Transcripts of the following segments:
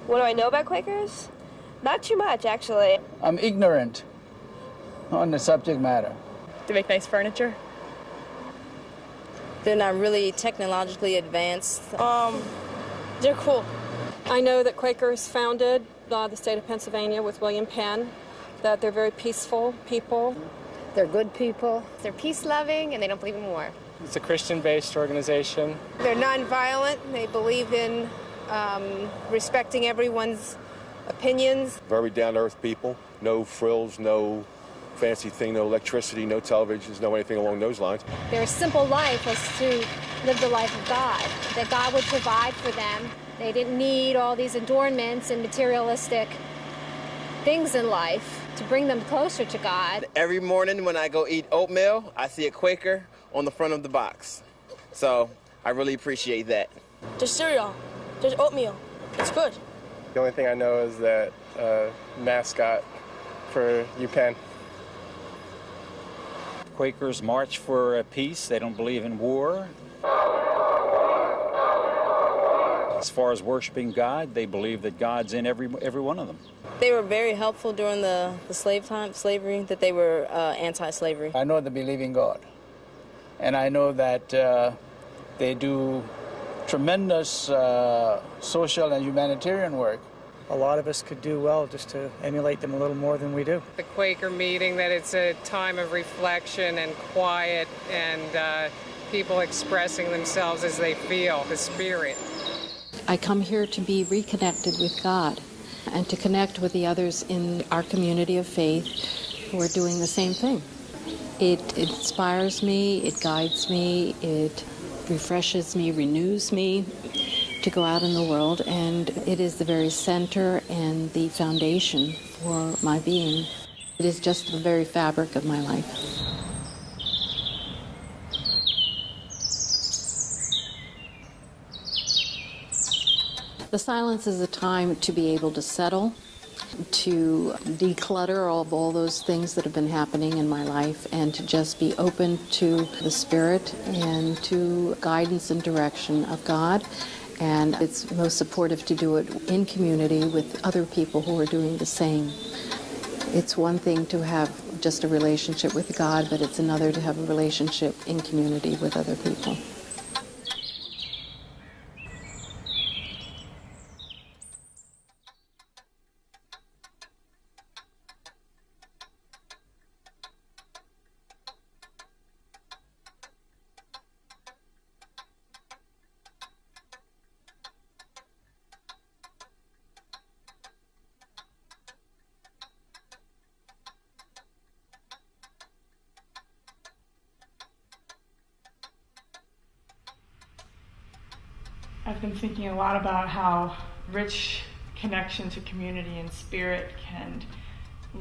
What do I know about Quakers? Not too much, actually. I'm ignorant on the subject matter. They make nice furniture. They're not really technologically advanced. They're cool. I know that Quakers founded the state of Pennsylvania with William Penn, that they're very peaceful people. They're good people. They're peace-loving, and they don't believe in war. It's a Christian-based organization. They're nonviolent. They believe in respecting everyone's opinions. Very down-to-earth people. No frills, no fancy thing, no electricity, no televisions, no anything along those lines. Their simple life was to live the life of God, that God would provide for them. They didn't need all these adornments and materialistic things in life to bring them closer to God. Every morning when I go eat oatmeal, I see a Quaker on the front of the box. So I really appreciate that. There's cereal. There's oatmeal. It's good. The only thing I know is that mascot for UPenn. Quakers march for peace. They don't believe in war. As far as worshiping God, they believe that God's in every one of them. They were very helpful during the slavery, that they were anti-slavery. I know they believe in God. And I know that they do tremendous social and humanitarian work. A lot of us could do well just to emulate them a little more than we do. The Quaker meeting, that it's a time of reflection and quiet and people expressing themselves as they feel, the spirit. I come here to be reconnected with God and to connect with the others in our community of faith who are doing the same thing. It inspires me, it guides me, it refreshes me, renews me to go out in the world, and it is the very center and the foundation for my being. It is just the very fabric of my life. The silence is a time to be able to settle, to declutter all those things that have been happening in my life, and to just be open to the Spirit and to guidance and direction of God. And it's most supportive to do it in community with other people who are doing the same. It's one thing to have just a relationship with God, but it's another to have a relationship in community with other people. I've been thinking a lot about how rich connection to community and spirit can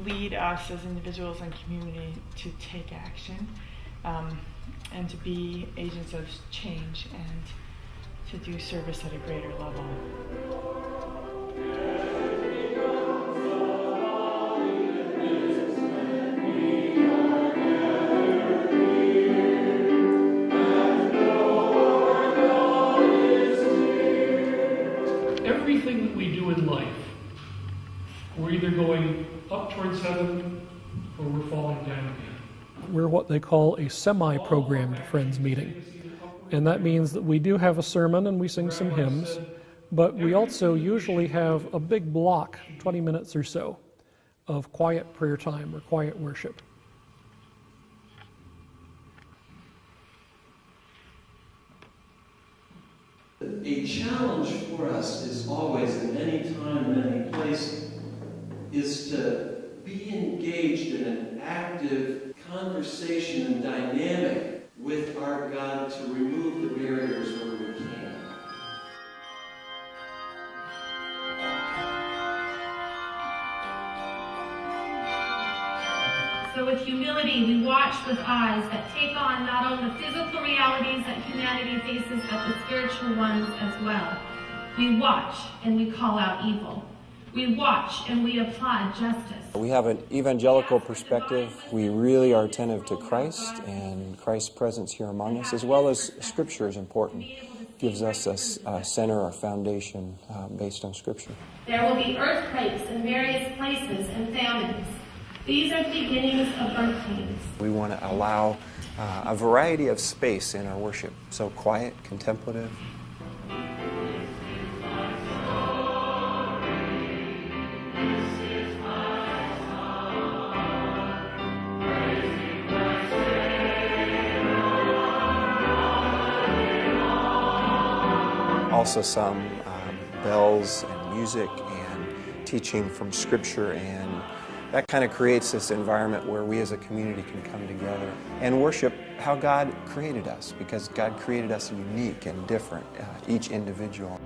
lead us as individuals and community to take action and to be agents of change and to do service at a greater level. Everything that we do in life, we're either going up towards heaven or we're falling down again. We're what they call a semi-programmed Friends meeting. And that means that we do have a sermon and we sing some hymns, but we also usually have a big block, 20 minutes or so, of quiet prayer time or quiet worship. A challenge for us is always, in any time and any place, is to be engaged in an active conversation and dynamic with our God to remove the barriers where we can. So with humility, we watch with eyes that take on not only the physical realities that humanity faces, but the spiritual ones as well. We watch and we call out evil. We watch and we apply justice. We have an evangelical perspective. We really are attentive to Christ and Christ's presence here among us, as well as Scripture is important. gives us a center, our foundation based on Scripture. There will be earthquakes in various places and famines. These are the beginnings of birth pains. We want to allow a variety of space in our worship, so quiet, contemplative. Also some bells and music and teaching from Scripture, and that kind of creates this environment where we as a community can come together and worship how God created us, because God created us unique and different, each individual.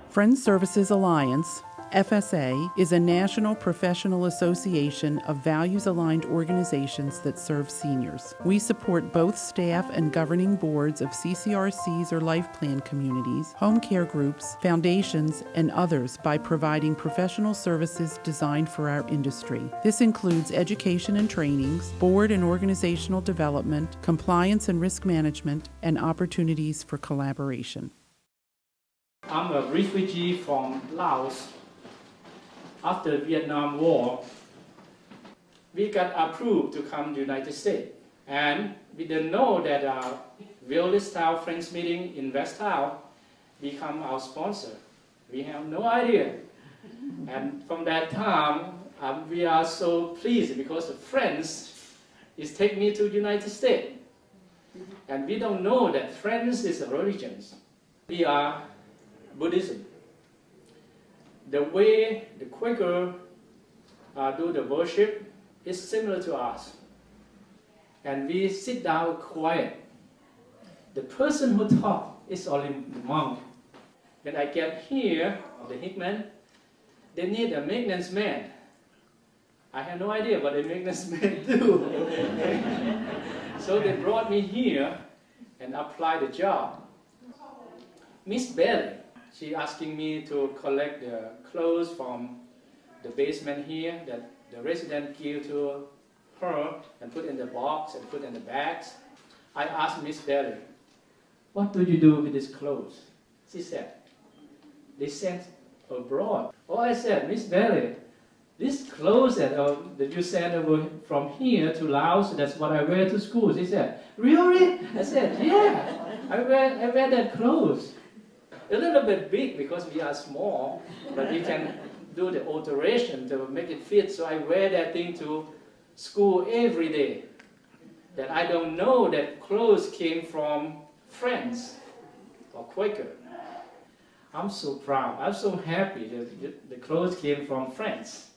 Friends Services Alliance, FSA, is a national professional association of values-aligned organizations that serve seniors. We support both staff and governing boards of CCRCs or life plan communities, home care groups, foundations, and others by providing professional services designed for our industry. This includes education and trainings, board and organizational development, compliance and risk management, and opportunities for collaboration. I'm a refugee from Laos. After the Vietnam War, we got approved to come to the United States. And we didn't know that Village Town Friends Meeting in West Town become our sponsor. We have no idea. And from that time, we are so pleased because the Friends is take me to the United States. And we don't know that Friends is a religion. We are Buddhism. The way the Quaker do the worship is similar to us. And we sit down quiet. The person who talks is only the monk. When I get here, the hitman, they need a maintenance man. I have no idea what a maintenance man do. So they brought me here and applied the job. Miss Belly, she asking me to collect the clothes from the basement here that the resident give to her and put in the box and put in the bags. I asked Miss Belly, what do you do with these clothes? She said, they sent abroad. Oh, I said, Miss Belly, these clothes that you sent over from here to Laos, that's what I wear to school. She said, really? I said, yeah, I wear that clothes. A little bit big because we are small, but we can do the alteration to make it fit. So I wear that thing to school every day. That I don't know that clothes came from Friends or Quaker. I'm so proud. I'm so happy that the clothes came from Friends.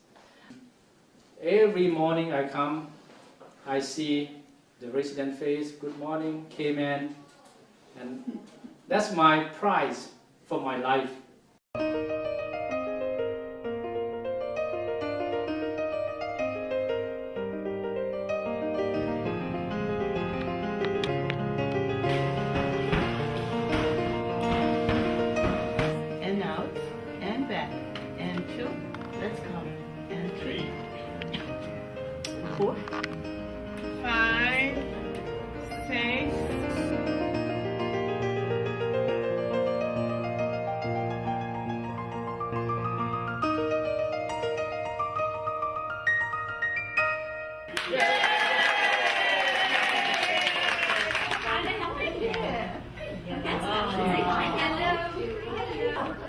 Every morning I come, I see the resident face, good morning, came in, and that's my prize for my life. And out, and back, and 2, let's come, and 3, 4, 5, 6,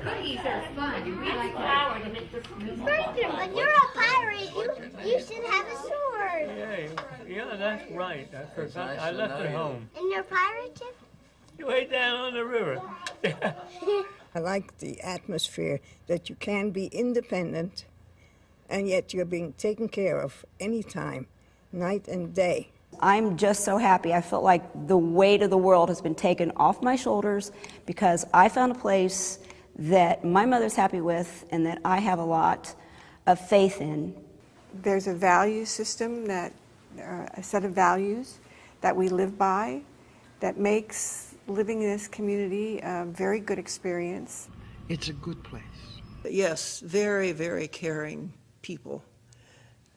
Cookies are fun. We like flour to make the Sprinkler, when you're a pirate, you should have a sword. Yeah, that's right. I forgot. I left it home. And your pirate ship? Way down on the river. I like the atmosphere that you can be independent and yet you're being taken care of anytime, night and day. I'm just so happy. I felt like the weight of the world has been taken off my shoulders because I found a place that my mother's happy with and that I have a lot of faith in. There's a value system, that a set of values that we live by that makes living in this community a very good experience. It's a good place. Yes, very, very caring people.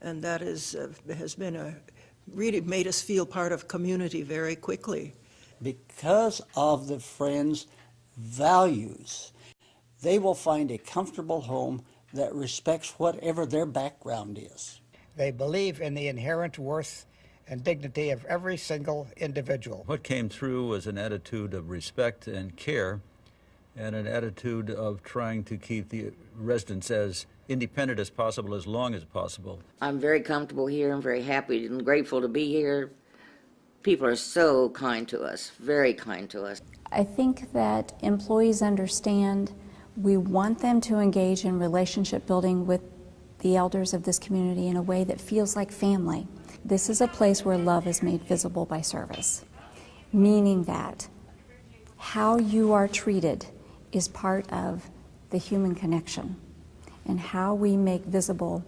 And that has been really made us feel part of community very quickly. Because of the Friends' values, they will find a comfortable home that respects whatever their background is. They believe in the inherent worth and dignity of every single individual. What came through was an attitude of respect and care, and an attitude of trying to keep the residents as independent as possible, as long as possible. I'm very comfortable here. I'm very happy and grateful to be here. People are so kind to us, very kind to us. I think that employees understand we want them to engage in relationship building with the elders of this community in a way that feels like family. This is a place where love is made visible by service, meaning that how you are treated is part of the human connection, and how we make visible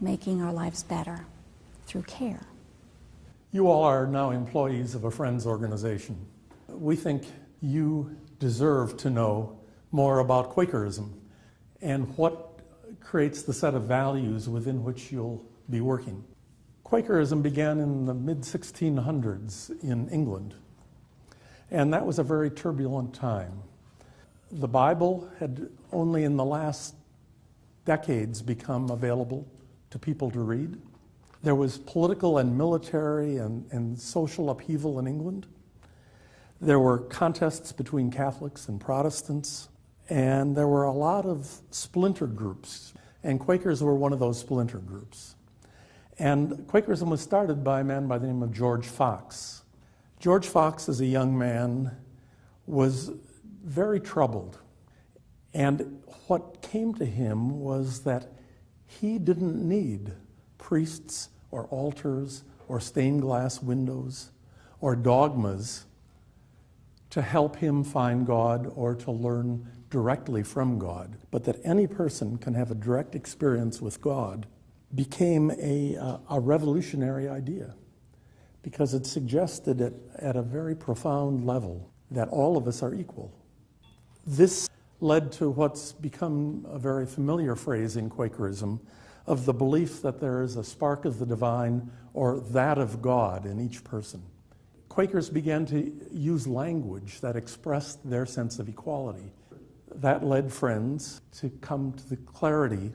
making our lives better through care. You all are now employees of a Friends organization. We think you deserve to know more about Quakerism and what creates the set of values within which you'll be working. Quakerism began in the mid-1600s in England, and that was a very turbulent time. The Bible had only in the last decades become available to people to read. There was political and military and social upheaval in England. There were contests between Catholics and Protestants, and there were a lot of splinter groups, and Quakers were one of those splinter groups. And Quakerism was started by a man by the name of George Fox. George Fox, as a young man, was very troubled. And what came to him was that he didn't need priests or altars or stained glass windows or dogmas to help him find God or to learn directly from God, but that any person can have a direct experience with God, became a revolutionary idea, because it suggested at a very profound level that all of us are equal. This led to what's become a very familiar phrase in Quakerism of the belief that there is a spark of the divine or that of God in each person. Quakers began to use language that expressed their sense of equality. That led Friends to come to the clarity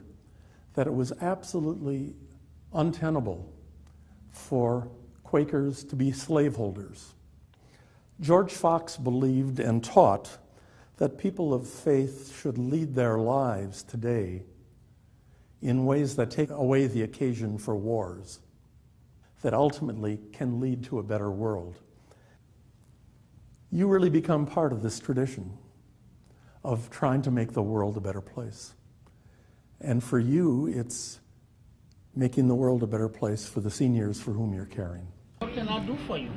that it was absolutely untenable for Quakers to be slaveholders. George Fox believed and taught that people of faith should lead their lives today in ways that take away the occasion for wars, that ultimately can lead to a better world. You really become part of this tradition of trying to make the world a better place. And for you, it's making the world a better place for the seniors for whom you're caring. What can I do for you?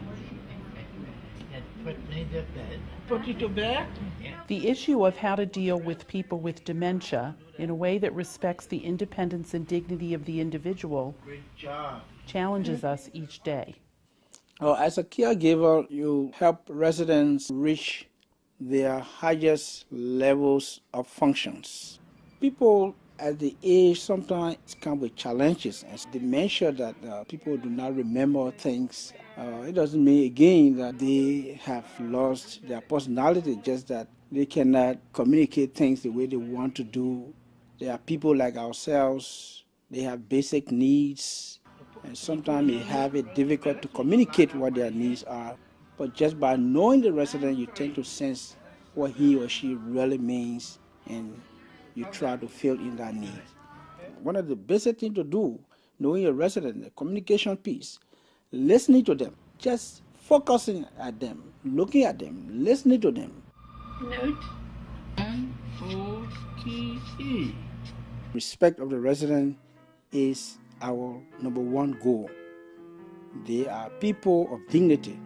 Put me to bed. Put you to bed? Yeah. The issue of how to deal with people with dementia in a way that respects the independence and dignity of the individual challenges us each day. As a caregiver, you help residents reach their highest levels of functions. People at the age sometimes come with challenges, and dementia that people do not remember things. It doesn't mean again that they have lost their personality, just that they cannot communicate things the way they want to do. There are people like ourselves, they have basic needs, and sometimes they have it difficult to communicate what their needs are. But just by knowing the resident, you tend to sense what he or she really means, and you try to fill in that need. One of the basic things to do, knowing your resident, the communication piece, listening to them, just focusing at them, looking at them, listening to them. Note M-O-T-E. Respect of the resident is our number one goal. They are people of dignity.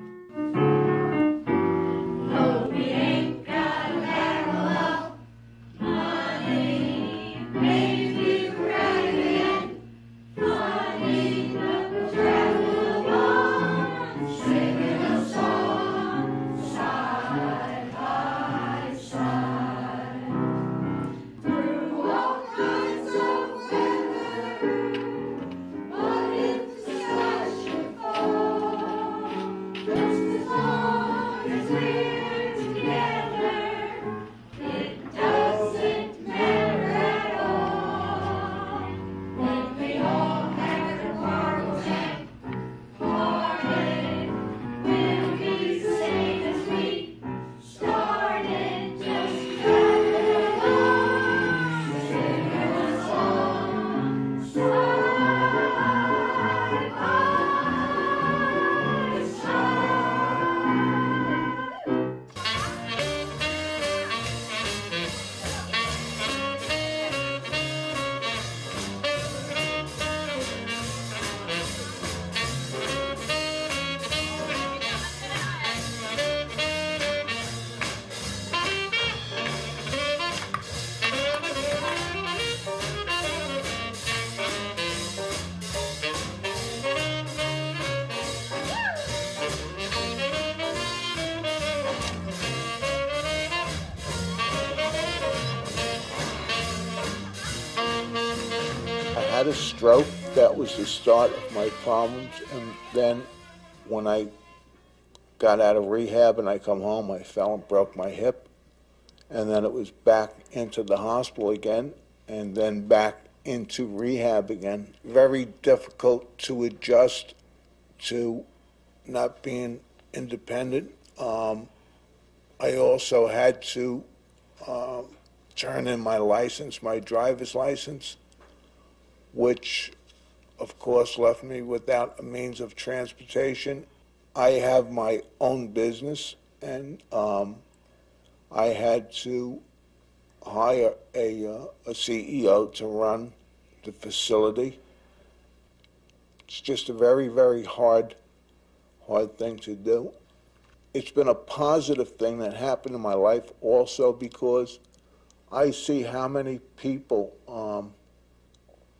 had a stroke. That was the start of my problems. And then when I got out of rehab and I come home, I fell and broke my hip. And then it was back into the hospital again, and then back into rehab again. Very difficult to adjust to not being independent. I also had to turn in my license, my driver's license, which of course left me without a means of transportation. I have my own business, and I had to hire a CEO to run the facility. It's just a very, very hard thing to do. It's been a positive thing that happened in my life also, because I see how many people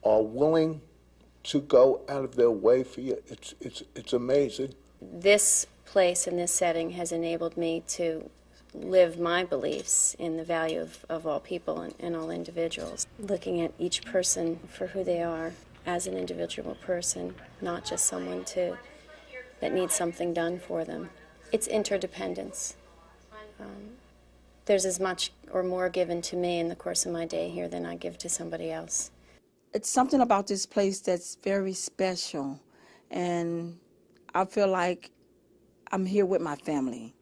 are willing to go out of their way for you. It's amazing. This place and this setting has enabled me to live my beliefs in the value of all people and all individuals. Looking at each person for who they are as an individual person, not just someone that needs something done for them. It's interdependence. There's as much or more given to me in the course of my day here than I give to somebody else. It's something about this place that's very special, and I feel like I'm here with my family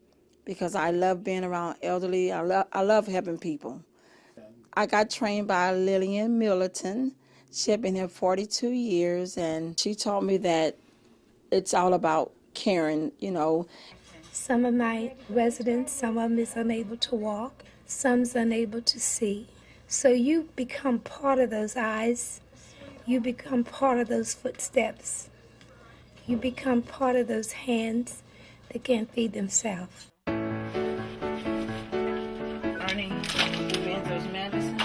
because I love being around elderly. I love helping people. I got trained by Lillian Millerton. She had been here 42 years, and she taught me that it's all about caring, you know. Some of my residents, some of them is unable to walk, some's unable to see. So you become part of those eyes, you become part of those footsteps, you become part of those hands that can't feed themselves. Learning Manzo's medicine.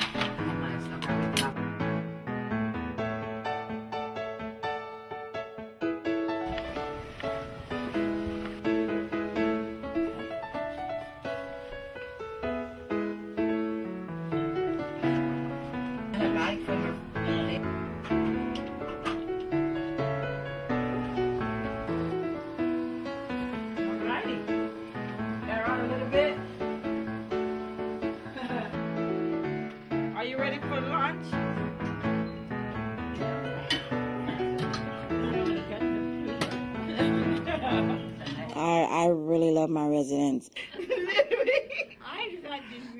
Are you ready for lunch? I really love my residents.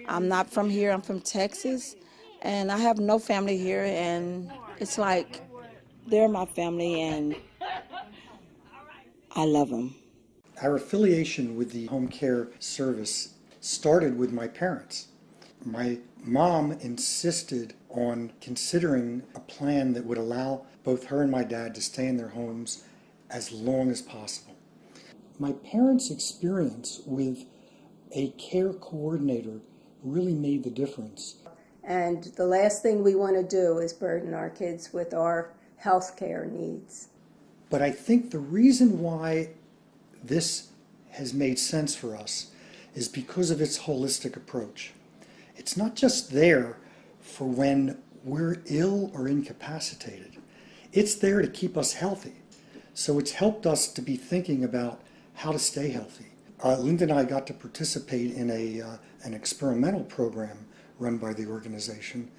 I'm not from here, I'm from Texas, and I have no family here, and it's like they're my family, and I love them. Our affiliation with the home care service started with my parents. My mom insisted on considering a plan that would allow both her and my dad to stay in their homes as long as possible. My parents' experience with a care coordinator really made the difference. And the last thing we want to do is burden our kids with our health care needs. But I think the reason why this has made sense for us is because of its holistic approach. It's not just there for when we're ill or incapacitated. It's there to keep us healthy. So it's helped us to be thinking about how to stay healthy. Linda and I got to participate in an experimental program run by the organization,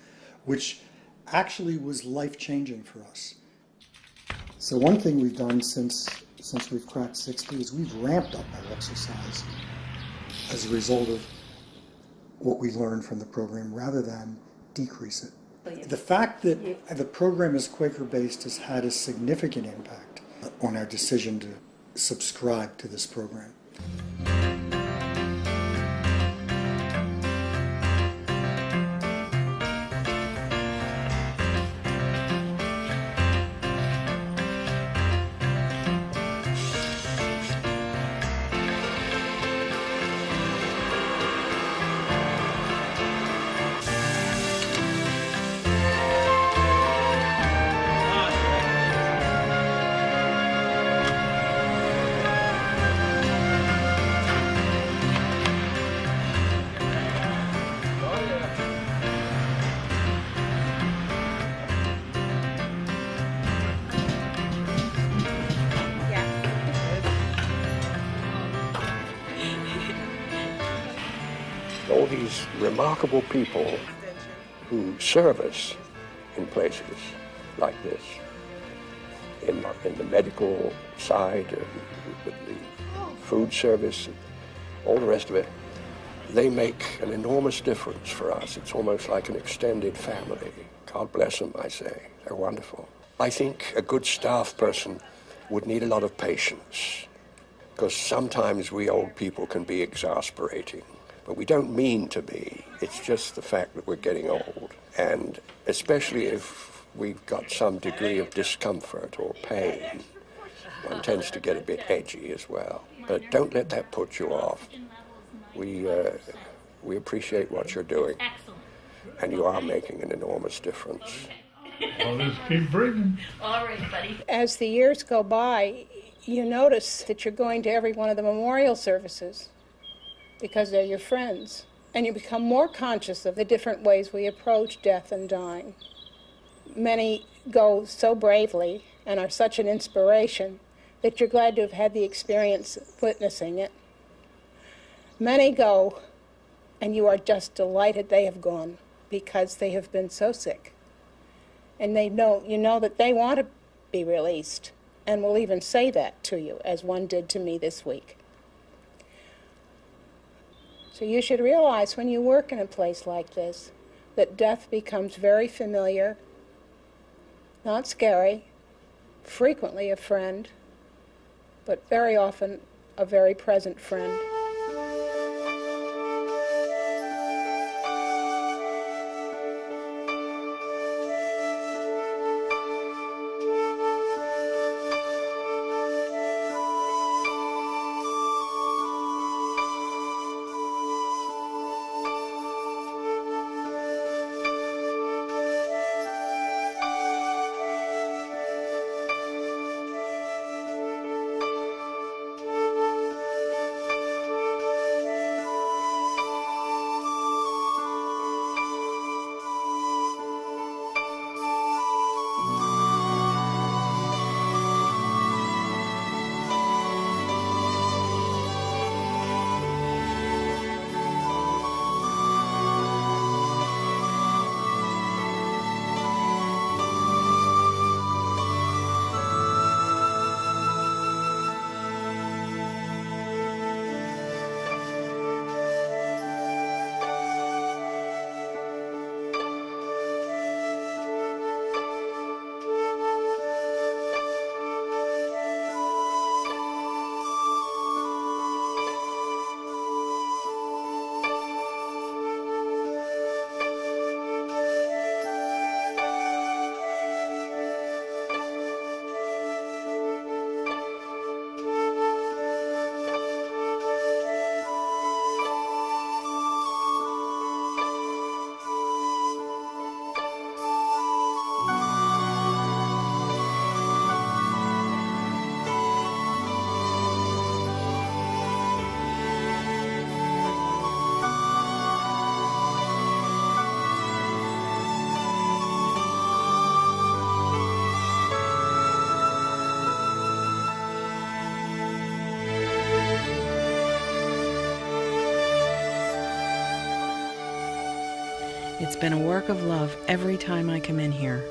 which actually was life-changing for us. So one thing we've done since we've cracked 60 is we've ramped up our exercise as a result of what we learned from the program rather than decrease it. The fact that the program is Quaker-based has had a significant impact on our decision to subscribe to this program. remarkable people who serve us in places like this, in the medical side, with the food service, and all the rest of it. They make an enormous difference for us. It's almost like an extended family. God bless them, I say. They're wonderful. I think a good staff person would need a lot of patience, because sometimes we old people can be exasperating, but we don't mean to be. It's just the fact that we're getting old. And especially if we've got some degree of discomfort or pain, one tends to get a bit edgy as well. But don't let that put you off. We appreciate what you're doing, and you are making an enormous difference. I'll just keep bringing. All right, buddy. As the years go by, you notice that you're going to every one of the memorial services because they're your friends, and you become more conscious of the different ways we approach death and dying. Many go so bravely and are such an inspiration that you're glad to have had the experience of witnessing it. Many go, and you are just delighted they have gone because they have been so sick. And you know that they want to be released, and will even say that to you, as one did to me this week. So you should realize when you work in a place like this that death becomes very familiar, not scary, frequently a friend, but very often a very present friend. It's been a work of love every time I come in here.